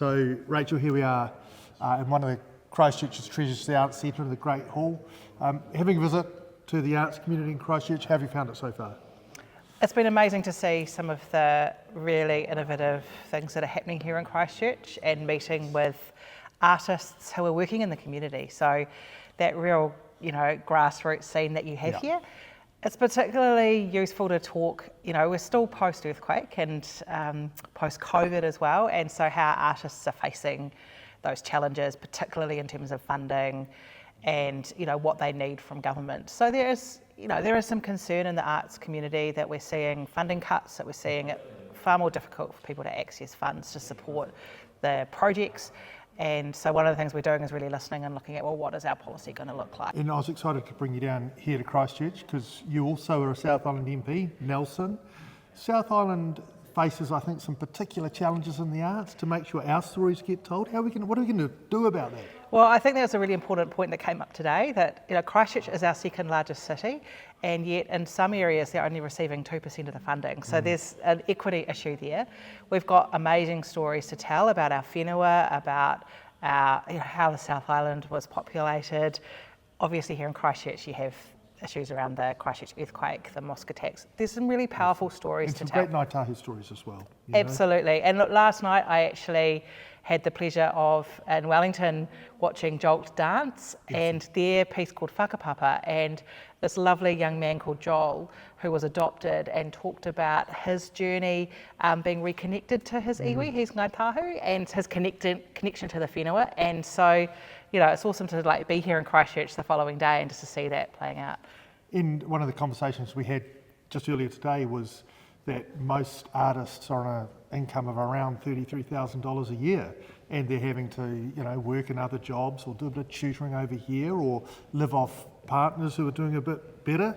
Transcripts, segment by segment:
So, Rachel, here we are in one of the Christchurch's treasures, the Arts Centre in the Great Hall. Having a visit to the arts community in Christchurch, how have you found it so far? It's been amazing to see some of the really innovative things that are happening here in Christchurch and meeting with artists who are working in the community. So that real, grassroots scene that you have here, it's particularly useful to talk, we're still post-earthquake and post-COVID as well, and so how artists are facing those challenges, particularly in terms of funding and, what they need from government. So there is some concern in the arts community that we're seeing funding cuts, that we're seeing it far more difficult for people to access funds to support the projects. And so one of the things we're doing is really listening and looking at, well, what is our policy going to look like? And I was excited to bring you down here to Christchurch because you also are a South Island MP, Nelson. South Island faces, I think, some particular challenges in the arts to make sure our stories get told. What are we going to do about that? Well, I think that's a really important point that came up today, that Christchurch is our second largest city, and yet in some areas they're only receiving 2% of the funding. So there's an equity issue there. We've got amazing stories to tell about our whenua, about how the South Island was populated. Obviously here in Christchurch you have issues around the Christchurch earthquake, the mosque attacks. There's some really powerful stories to tell. And some great Ngāi Tahu stories as well. Absolutely. And look, last night I actually had the pleasure of, in Wellington, watching Jolt dance and their piece called Whakapapa, and this lovely young man called Jolt, who was adopted and talked about his journey being reconnected to his iwi, his Ngāi Tahu, and his connection to the whenua. And so, it's awesome to be here in Christchurch the following day and just to see that playing out. In one of the conversations we had just earlier today was that most artists are on an income of around $33,000 a year, and they're having to, work in other jobs or do a bit of tutoring over here or live off partners who are doing a bit better.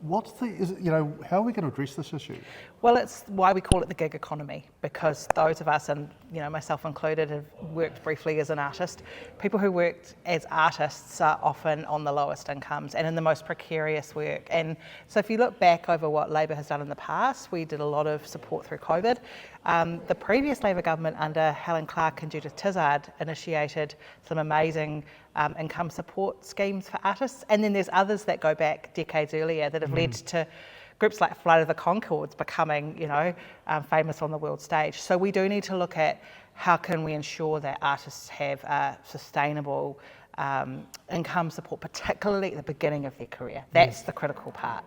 How are we going to address this issue? Well, it's why we call it the gig economy, because those of us, and myself included, have worked briefly as an artist. People who worked as artists are often on the lowest incomes and in the most precarious work. And so if you look back over what Labour has done in the past, we did a lot of support through COVID. The previous Labour government under Helen Clark and Judith Tizard initiated some amazing income support schemes for artists. And then there's others that go back decades earlier that have led to groups like Flight of the Conchords becoming, famous on the world stage. So we do need to look at how can we ensure that artists have a sustainable income support, particularly at the beginning of their career. That's the critical part.